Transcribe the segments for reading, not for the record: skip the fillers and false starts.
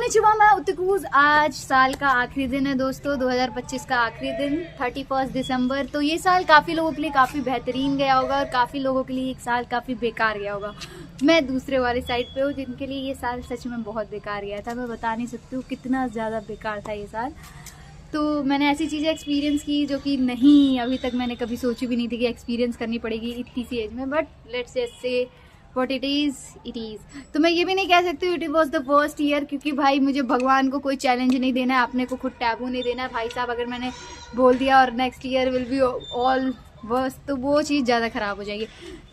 Konnichiwa, मैं उत्तकूज। आज साल का आखिरी दिन है दोस्तों, 2025 का आखिरी दिन, 31 दिसंबर। तो ये साल काफ़ी लोगों के लिए काफ़ी बेहतरीन गया होगा और काफ़ी लोगों के लिए एक साल काफ़ी बेकार गया होगा। मैं दूसरे वाली साइड पे हूँ जिनके लिए ये साल सच में बहुत बेकार गया था। मैं बता नहीं सकती हूँ कितना ज़्यादा बेकार था ये साल। तो मैंने ऐसी चीज़ें एक्सपीरियंस की जो कि नहीं अभी तक मैंने कभी सोची भी नहीं थी कि एक्सपीरियंस करनी पड़ेगी इतनी सी एज में। But let's just say what it is. तो मैं ये भी नहीं कह सकती हूँ it was the worst year, क्योंकि भाई मुझे भगवान को कोई चैलेंज नहीं देना है, अपने को खुद टैबू नहीं देना है भाई साहब। अगर मैंने बोल दिया और next year will be all worst, तो वो चीज़ ज़्यादा ख़राब हो जाएगी।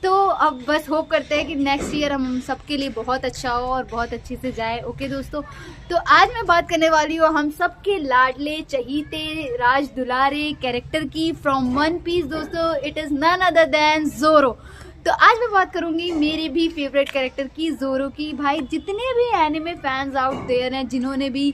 तो अब बस होप करते हैं कि नेक्स्ट ईयर हम सबके लिए बहुत अच्छा हो और बहुत अच्छे से जाए। ओके दोस्तों, तो आज मैं बात करने वाली हूँ हम सबके लाडले चहीते राज दुलारे कैरेक्टर की फ्रॉम वन पीस। दोस्तों, it is none other than Zoro. तो आज मैं बात करूंगी मेरे भी फेवरेट कैरेक्टर की, ज़ोरो की। भाई जितने भी एनिमे फैंस आउट देयर हैं, जिन्होंने भी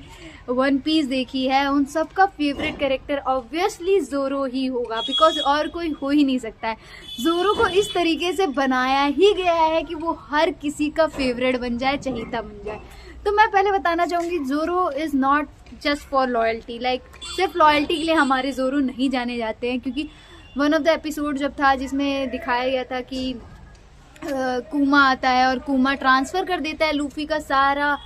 वन पीस देखी है, उन सब का फेवरेट कैरेक्टर ऑब्वियसली ज़ोरो ही होगा, बिकॉज और कोई हो ही नहीं सकता है। ज़ोरो को इस तरीके से बनाया ही गया है कि वो हर किसी का फेवरेट बन जाए, चहीता बन जाए। तो मैं पहले बताना चाहूँगी, Zoro is not just for loyalty. Like सिर्फ लॉयल्टी के लिए हमारे ज़ोरो नहीं जाने जाते हैं, क्योंकि वन ऑफ द एपिसोड जब था जिसमें दिखाया गया था कि कुमा आता है और कुमा ट्रांसफ़र कर देता है लूफी का सारा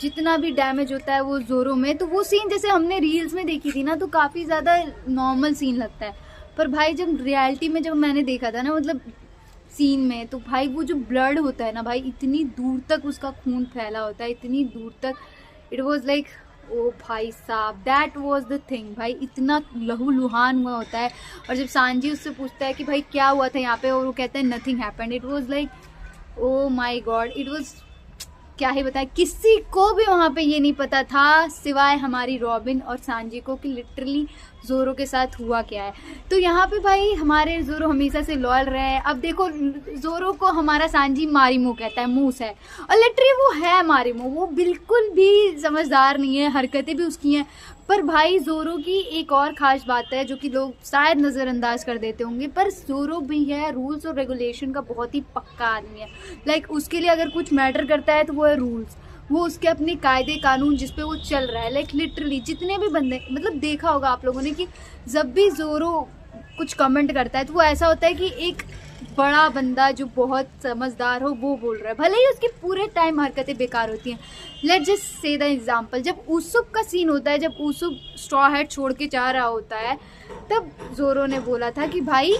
जितना भी डैमेज होता है वो ज़ोरो में। तो वो सीन जैसे हमने रील्स में देखी थी ना, तो काफ़ी ज़्यादा नॉर्मल सीन लगता है। पर भाई जब रियलिटी में जब मैंने देखा था ना, मतलब सीन में, तो भाई वो जो ब्लड होता है ना भाई, इतनी दूर तक उसका खून फैला होता है, इतनी दूर तक। इट वॉज लाइक ओ भाई साहब, दैट वॉज द थिंग। भाई इतना लहूलुहान हुआ होता है। और जब सांजी उससे पूछता है कि भाई क्या हुआ था यहाँ पे, और वो कहता है nothing happened, it was like oh my God. It was क्या ही बताए, किसी को भी वहाँ पे ये नहीं पता था सिवाय हमारी रॉबिन और सांजी को कि लिटरली ज़ोरो के साथ हुआ क्या है। तो यहाँ पे भाई हमारे ज़ोरो हमेशा से लॉयल रहे हैं। अब देखो, ज़ोरो को हमारा सांजी मारीमो कहता है, मूस है, और लिटरली वो है मारीमो। वो बिल्कुल भी समझदार नहीं है, हरकतें भी उसकी हैं। पर भाई ज़ोरो की एक और ख़ास बात है जो कि लोग शायद नज़रअंदाज कर देते होंगे, पर ज़ोरो भी है रूल्स और रेगुलेशन का बहुत ही पक्का आदमी है। लाइक उसके लिए अगर कुछ मैटर करता है तो वो है रूल्स, वो उसके अपने कायदे कानून जिस पे वो चल रहा है। लाइक लिटरली जितने भी बंदे, मतलब देखा होगा आप लोगों ने कि जब भी ज़ोरो कुछ कमेंट करता है तो वो ऐसा होता है कि एक बड़ा बंदा जो बहुत समझदार हो वो बोल रहा है, भले ही उसकी पूरे टाइम हरकतें बेकार होती हैं। Let's just say the example, जब उसूब का सीन होता है, जब उसूब स्ट्रॉ हैट छोड़ के जा रहा होता है, तब ज़ोरो ने बोला था कि भाई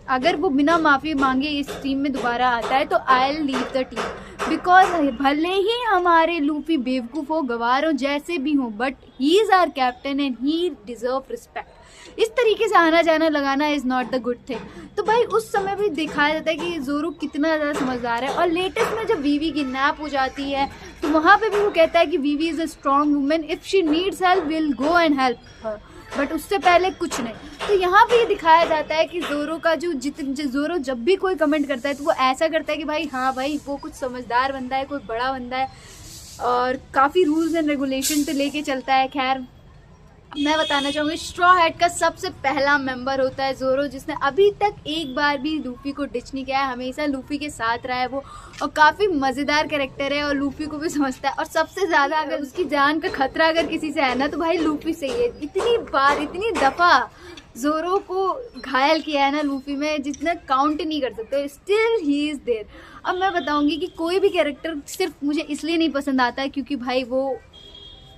अगर वो बिना माफ़ी मांगे इस टीम में दोबारा आता है तो I will leave the team, because भले ही हमारे लूफी बेवकूफ़ हो, गवार हो, जैसे भी हो, but he is our captain and he deserve respect. इस तरीके से आना जाना लगाना is not the good thing. तो भाई उस समय भी दिखाया जाता है कि ज़ोरो कितना ज़्यादा समझदार है। और लेटेस्ट में जब वीवी किडनैप हो जाती है तो वहाँ पे भी वो कहता है कि Vivi is a strong women, if she needs help will go and help her, but उससे पहले कुछ नहीं। तो यहाँ पे ये दिखाया जाता है कि ज़ोरो का जो ज़ोरो जब भी कोई कमेंट करता है तो वो ऐसा करता है कि भाई हाँ भाई वो कुछ समझदार बंदा है, कोई बड़ा बंदा है और काफ़ी रूल्स एंड रेगुलेशन पे लेके चलता है। खैर, मैं बताना चाहूँगी स्ट्रॉ हैट का सबसे पहला मेंबर होता है ज़ोरो, जिसने अभी तक एक बार भी लूफी को डिच नहीं किया है, हमेशा लूफी के साथ रहा है वो, और काफ़ी मज़ेदार कैरेक्टर है और लूफी को भी समझता है। और सबसे ज़्यादा अगर उसकी जान का खतरा अगर किसी से है ना तो भाई लूफी से ही है। इतनी बार, इतनी दफ़ा ज़ोरो को घायल किया है ना लूफी में, जितना काउंट नहीं कर सकते, स्टिल ही इज़ देयर। अब मैं बताऊँगी कि कोई भी कैरेक्टर सिर्फ मुझे इसलिए नहीं पसंद आता है क्योंकि भाई वो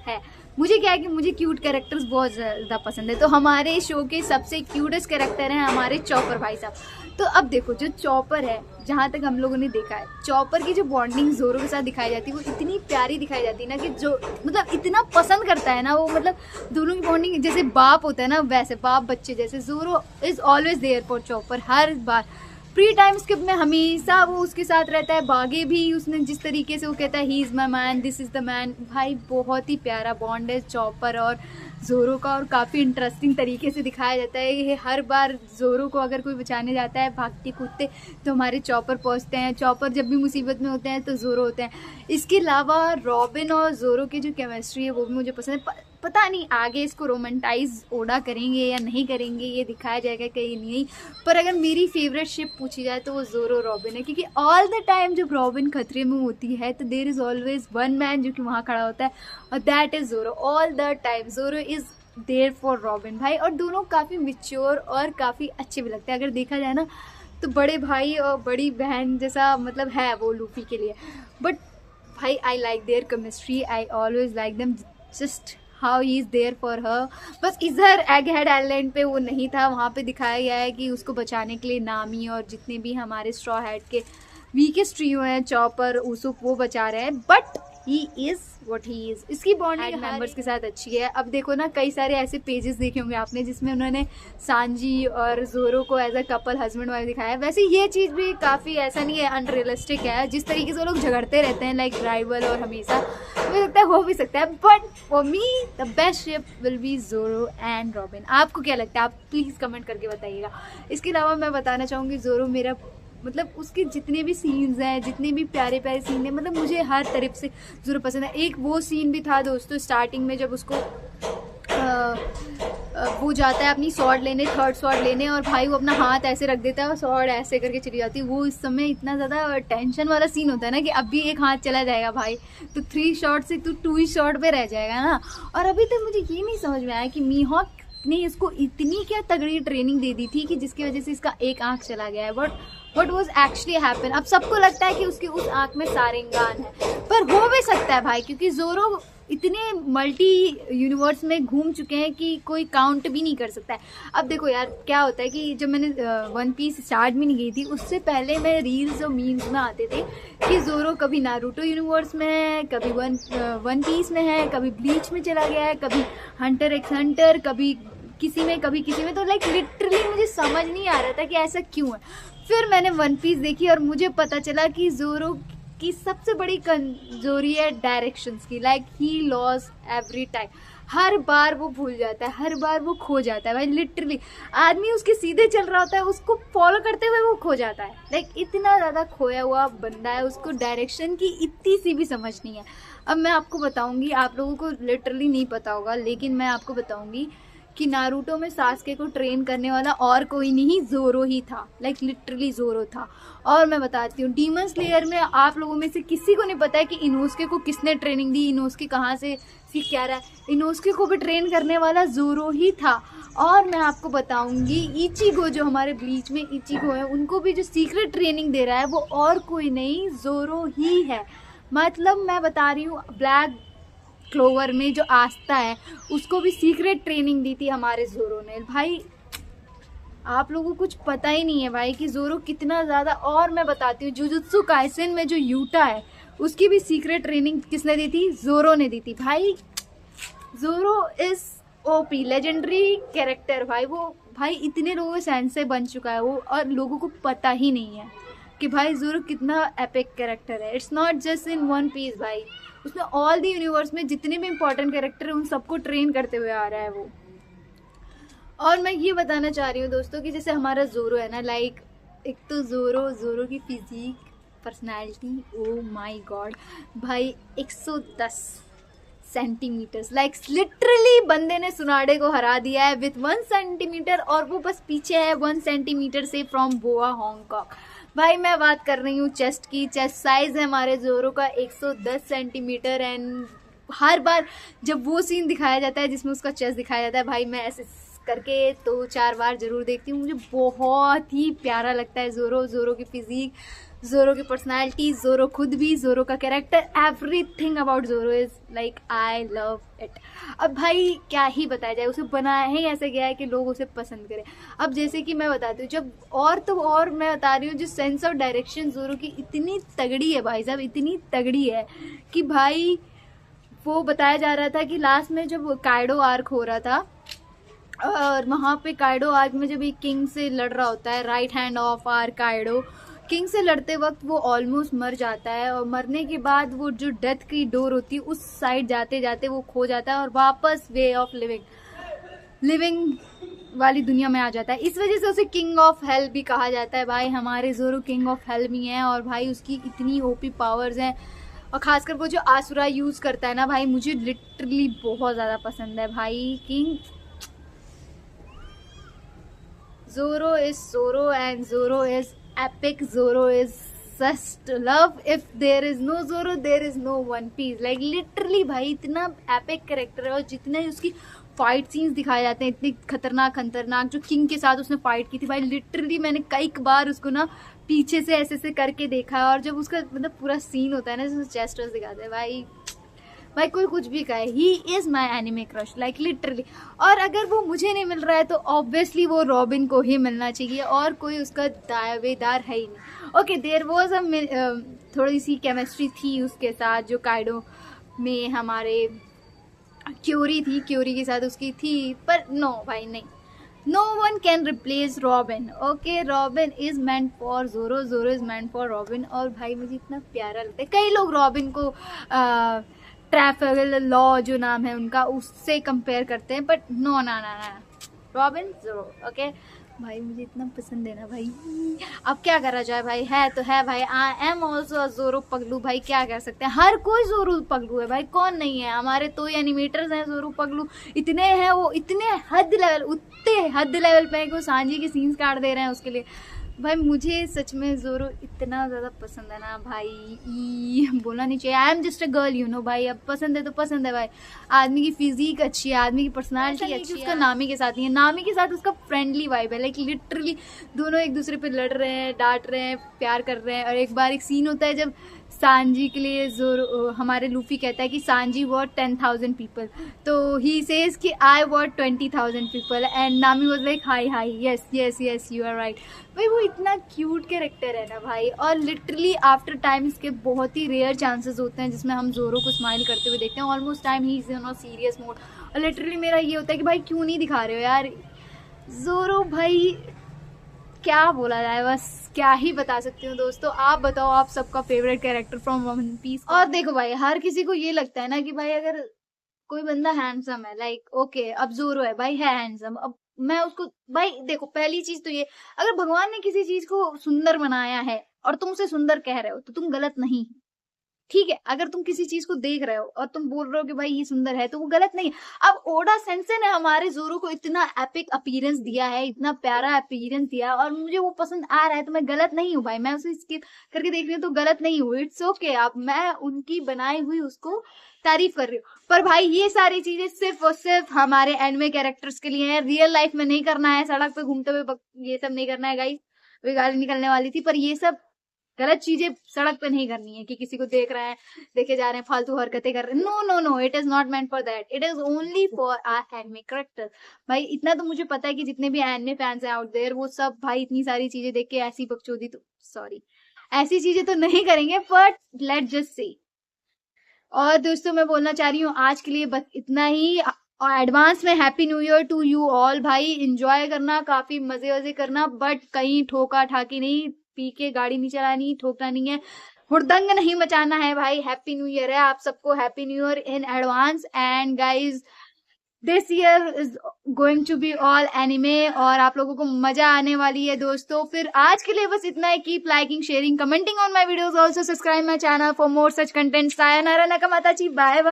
है, मुझे क्या है कि मुझे क्यूट कैरेक्टर्स बहुत ज़्यादा पसंद है। तो हमारे शो के सबसे क्यूटेस्ट कैरेक्टर हैं हमारे चॉपर भाई साहब। तो अब देखो, जो चॉपर है, जहाँ तक हम लोगों ने देखा है, चॉपर की जो बॉन्डिंग ज़ोरो के साथ दिखाई जाती है वो इतनी प्यारी दिखाई जाती है ना, कि जो मतलब इतना पसंद करता है ना वो, मतलब दोनों की बॉन्डिंग जैसे बाप होता है ना, वैसे बाप बच्चे जैसे। Zoro is always there for Chopper. हर बार प्री टाइम स्किप में हमेशा वो उसके साथ रहता है। बागे भी उसने जिस तरीके से वो कहता है he is my man, this is the man, भाई बहुत ही प्यारा बॉन्ड है चॉपर और ज़ोरो का, और काफ़ी इंटरेस्टिंग तरीके से दिखाया जाता है। ये हर बार ज़ोरो को अगर कोई बचाने जाता है भागते कूदते तो हमारे चॉपर पहुंचते हैं, चॉपर जब भी मुसीबत में होते हैं तो ज़ोरो होते हैं। इसके अलावा रॉबिन और ज़ोरो की जो केमिस्ट्री है वो भी मुझे पसंद है। पता नहीं आगे इसको रोमांटाइज ओडा करेंगे या नहीं करेंगे, ये दिखाया जाएगा कहीं नहीं। पर अगर मेरी फेवरेट शिप पूछी जाए तो वो ज़ोरो रॉबिन है, क्योंकि ऑल द टाइम जब रॉबिन खतरे में होती है तो there is always one man जो कि वहाँ खड़ा होता है, और that is Zoro. All the time Zoro is there for Robin भाई। और दोनों काफ़ी मिच्योर और काफ़ी अच्छे भी लगते हैं अगर देखा जाए ना, तो बड़े भाई और बड़ी बहन जैसा मतलब है वो लूफी के लिए। बट भाई I like their chemistry, I always like them, just how he is there for her. बस इधर एग हेड आइलैंड पे वो नहीं था, वहाँ पे दिखाया गया है कि उसको बचाने के लिए नामी और जितने भी हमारे स्ट्रॉ हैट के वीकेस्ट ट्रियो हैं, चॉपर, उसूप, वो बचा रहे हैं। But he is what he is. इसकी बॉन्डिंग मेंबर्स के साथ अच्छी है। अब देखो ना, कई सारे ऐसे पेजेस देखे होंगे आपने जिसमें उन्होंने सांजी और ज़ोरो को as a couple husband wife दिखाया है। वैसे ये चीज़ भी काफ़ी ऐसा नहीं है, अनरियलिस्टिक है। जिस तरीके से वो लोग झगड़ते रहते हैं लाइक राइवल और हमेशा, मुझे लगता है हो भी सकता है। But for me the best ship will be zero and robin. आपको क्या लगता है? आप प्लीज़ कमेंट करके बताइएगा। इसके अलावा मैं बताना चाहूँगी ज़ोरो मेरा मतलब उसके जितने भी सीन्स हैं, जितने भी प्यारे प्यारे सीन हैं, मतलब मुझे हर तरफ से ज़रूर पसंद है। एक वो सीन भी था दोस्तों स्टार्टिंग में जब उसको वो जाता है अपनी स्वॉर्ड लेने, थर्ड स्वॉर्ड लेने, और भाई वो अपना हाथ ऐसे रख देता है और स्वॉर्ड ऐसे करके चली जाती है। वो इस समय इतना ज़्यादा टेंशन वाला सीन होता है ना कि अभी एक हाथ चला जाएगा भाई, तो 3 शॉट से तो 2 ही शॉट पे रह जाएगा ना। और अभी तक मुझे ये नहीं समझ में आया कि मीहॉक ने इसको इतनी क्या तगड़ी ट्रेनिंग दे दी थी कि जिसकी वजह से इसका एक आँख चला गया है। What was actually happen? अब सबको लगता है कि उसकी उस आँख में सारेंगान है, पर हो भी सकता है भाई, क्योंकि ज़ोरो इतने मल्टी यूनिवर्स में घूम चुके हैं कि कोई काउंट भी नहीं कर सकता है। अब देखो यार क्या होता है कि जब मैंने वन पीस स्टार्ट में नहीं गई थी, उससे पहले मैं रील्स और मीम्स में आते थे कि ज़ोरो कभी नारुतो यूनिवर्स में है, कभी वन पीस में है, कभी ब्लीच में चला गया है, कभी हंटर एक्स हंटर, कभी किसी में कभी किसी में। तो लाइक लिटरली मुझे समझ नहीं आ रहा था कि ऐसा क्यों है। फिर मैंने वन पीस देखी और मुझे पता चला कि ज़ोरो की सबसे बड़ी कमजोरी है डायरेक्शंस की। Like he loss every time, हर बार वो भूल जाता है, हर बार वो खो जाता है भाई। लिटरली आदमी उसके सीधे चल रहा होता है, उसको फॉलो करते हुए वो खो जाता है। लाइक इतना ज़्यादा खोया हुआ बंदा है, उसको डायरेक्शन की इतनी सी भी समझ नहीं है। अब मैं आपको बताऊंगी, आप लोगों को लिटरली नहीं पता होगा, लेकिन मैं आपको बताऊंगी कि नारुतो में सास्के को ट्रेन करने वाला और कोई नहीं, ज़ोरो ही था। लाइक लिटरली ज़ोरो था। और मैं बताती हूँ, डीमन स्लेयर में आप लोगों में से किसी को नहीं पता है कि इनोस्के को किसने ट्रेनिंग दी, इनोस्के कहाँ से सीख क्या रहा है। इनोस्के को भी ट्रेन करने वाला ज़ोरो ही था। और मैं आपको बताऊंगी, इचिगो जो हमारे ब्लीच में इचिगो है, उनको भी जो सीक्रेट ट्रेनिंग दे रहा है वो और कोई नहीं, ज़ोरो ही है। मतलब मैं बता रही हूँ, ब्लैक क्लोवर में जो आस्था है उसको भी सीक्रेट ट्रेनिंग दी थी हमारे ज़ोरो ने। भाई आप लोगों को कुछ पता ही नहीं है भाई कि ज़ोरो कितना ज़्यादा। और मैं बताती हूँ, जुजुत्सु काइसेन में जो यूटा है उसकी भी सीक्रेट ट्रेनिंग किसने दी थी? ज़ोरो ने दी थी भाई। ज़ोरो इज ओपी लेजेंडरी कैरेक्टर भाई। वो भाई इतने लोगों के सेंस से बन चुका है वो, और लोगों को पता ही नहीं है कि भाई ज़ोरो कितना एपिक कैरेक्टर है। It's not just in One Piece भाई, उसमें ऑल दी यूनिवर्स में जितने भी इंपॉर्टेंट कैरेक्टर है उन सबको ट्रेन करते हुए आ रहा है वो। और मैं ये बताना चाह रही हूँ दोस्तों कि जैसे हमारा ज़ोरो है ना, लाइक एक तो ज़ोरो की फिजिक, पर्सनैलिटी, ओ माई गॉड भाई, 110 सेंटीमीटर्स। लाइक लिटरली बंदे ने सुनाडे को हरा दिया है विथ 1 सेंटीमीटर, और वो बस पीछे है 1 सेंटीमीटर से फ्रॉम बोआ हांगकॉन्ग। भाई मैं बात कर रही हूँ चेस्ट की। चेस्ट साइज है हमारे ज़ोरो का 110 सेंटीमीटर। एंड हर बार जब वो सीन दिखाया जाता है जिसमें उसका चेस्ट दिखाया जाता है, भाई मैं ऐसे करके तो 4 बार ज़रूर देखती हूँ। मुझे बहुत ही प्यारा लगता है ज़ोरो की फिजिक, ज़ोरो की पर्सनालिटी, ज़ोरो खुद भी, ज़ोरो का character, everything about zero is like I love it. अब भाई क्या ही बताया जाए, उसे बनाया ही ऐसे गया है कि लोग उसे पसंद करें। अब जैसे कि मैं बताती हूँ, जब और मैं बता रही हूँ, जो सेंस ऑफ डायरेक्शन ज़ोरो की इतनी तगड़ी है भाई साहब, इतनी तगड़ी है कि भाई वो बताया जा रहा था कि लास्ट में जब काइडो आर्क हो रहा था, और वहाँ पे काइडो आर्क में जब एक किंग से लड़ रहा होता है, right hand of are Kaido, King से लड़ते वक्त वो ऑलमोस्ट मर जाता है, और मरने के बाद वो जो डेथ की डोर होती है उस साइड जाते जाते वो खो जाता है और वापस वे ऑफ लिविंग वाली दुनिया में आ जाता है। इस वजह से उसे किंग ऑफ हेल भी कहा जाता है। भाई हमारे ज़ोरो किंग ऑफ हेल भी हैं, और भाई उसकी इतनी ओपी पावर्स हैं, और खासकर वो जो आसुरा यूज़ करता है ना भाई, मुझे लिटरली बहुत ज़्यादा पसंद है भाई। King Zoro is Zoro and Zoro is epic. Zoro is just love. If there is no Zoro, there is no One Piece. Like literally भाई इतना epic कैरेक्टर है, और जितने उसकी फाइट सीन्स दिखाए जाते हैं इतनी खतरनाक जो किंग के साथ उसने फाइट की थी भाई, लिटरली मैंने कई बार उसको ना पीछे से ऐसे करके देखा है। और जब उसका मतलब पूरा सीन होता है ना जिसमें चेस्ट दिखाते हैं भाई कोई कुछ भी कहे, he is my anime crush like literally. और अगर वो मुझे नहीं मिल रहा है तो ऑब्वियसली वो रॉबिन को ही मिलना चाहिए, और कोई उसका दावेदार है ही नहीं। ओके, देयर वॉज थोड़ी सी केमिस्ट्री थी उसके साथ, जो काइडो में हमारे क्यूरी के साथ उसकी थी, पर नो भाई नहीं, no one can replace Robin. Okay, Robin is meant for Zoro, Zoro is meant for Robin. और भाई मुझे इतना प्यारा लगता है। कई लोग रॉबिन को ट्रैफिकल लॉ जो नाम है उनका उससे कंपेयर करते हैं, बट नो ना रॉबिन ज़ोरो। ओके भाई मुझे इतना पसंद है ना भाई, अब क्या करा जाए भाई, है तो है भाई। आई एम ऑल्सो ज़ोरो पगलू भाई, क्या कर सकते हैं, हर कोई ज़ोरो पगलू है भाई, कौन नहीं है। हमारे तो एनिमेटर्स हैं ज़ोरो पगलू, इतने हैं वो, इतने हद लेवल पे है कि वो सांजी के सीन्स काट दे रहे हैं उसके लिए। भाई मुझे सच में ज़ोरो इतना ज़्यादा पसंद है ना भाई, बोलना नहीं चाहिए। I am just a girl you know भाई, अब पसंद है तो पसंद है भाई। आदमी की फिजिक अच्छी है, आदमी की पर्सनालिटी अच्छी है। उसका नामी के साथ नहीं है, नामी के साथ उसका फ्रेंडली वाइब है, लाइक लिटरली दोनों एक दूसरे पे लड़ रहे हैं, डांट रहे हैं, प्यार कर रहे हैं। और एक बार एक सीन होता है जब सांजी के लिए ज़ोरो हमारे लूफी कहता है कि सांजी वॉट 10,000 पीपल, तो ही सेज कि I want 20,000 people, and Nami was like hi yes you are right. भाई वो इतना क्यूट कैरेक्टर है ना भाई, और लिटरली आफ्टर टाइम इसके बहुत ही रेयर चांसेस होते हैं जिसमें हम ज़ोरो को स्माइल करते हुए देखते हैं। Almost time he is in serious mode, और लिटरली मेरा ये होता है कि भाई क्यों नहीं दिखा रहे हो यार ज़ोरो भाई, क्या बोला जाए, बस क्या ही बता सकती हूँ दोस्तों। आप बताओ, आप सबका favourite character from one Piece. और देखो भाई, हर किसी को ये लगता है ना कि भाई अगर कोई बंदा हैंडसम है, लाइक ओके अब ज़ोरो है भाई, है हैंडसम, अब मैं उसको भाई देखो, पहली चीज तो ये, अगर भगवान ने किसी चीज को सुंदर बनाया है और तुम उसे सुंदर कह रहे हो तो तुम गलत नहीं, ठीक है। अगर तुम किसी चीज को देख रहे हो और तुम बोल रहे हो कि भाई ये सुंदर है तो वो गलत नहीं है। अब ओडा सेंसे ने हमारे ज़ोरो को इतना एपिक अपीयरेंस दिया है, इतना प्यारा अपीयरेंस दिया, और मुझे वो पसंद आ रहा है तो मैं गलत नहीं हूँ भाई, मैं उसे स्किप करके देख रही हूँ तो गलत नहीं हूँ, इट्स ओके। अब मैं उनकी बनाई हुई उसको तारीफ कर रही हूँ, पर भाई ये सारी चीजें सिर्फ और सिर्फ हमारे एनिमे कैरेक्टर्स के लिए है, रियल लाइफ में नहीं करना है। सड़क पे घूमते हुए ये सब नहीं करना है गाइस, वे गाली निकलने वाली थी, पर ये सब गलत चीजें सड़क पे नहीं करनी है कि किसी को देख रहे हैं, देखे जा रहे हैं, फालतू हरकतें कर रहे हैं। No, it is not meant for that, it is only for our anime character. भाई इतना तो मुझे पता है कि जितने भी एनिमे फैंस हैं आउट देयर, वो सब भाई इतनी सारी चीजें देख के ऐसी बकचोदी तो ऐसी चीजें तो नहीं करेंगे, बट लेट जस्ट से। और दोस्तों मैं बोलना चाह रही हूँ आज के लिए बस इतना ही, और एडवांस में happy new year to you all. भाई एंजॉय करना, काफी मजे करना, बट कहीं ठोका ठाकी नहीं, पी के गाड़ी नहीं चलानी, ठोकना नहीं है, हुड़दंग नहीं मचाना है भाई। हैप्पी न्यू ईयर है आप सबको, happy new year in advance. And guys this year is going to be all anime, और आप लोगों को मजा आने वाली है दोस्तों। फिर आज के लिए बस इतना है, keep liking, sharing, commenting on my videos, also subscribe my channel for more such content. सायनारा नकामाताची, बाय बाय।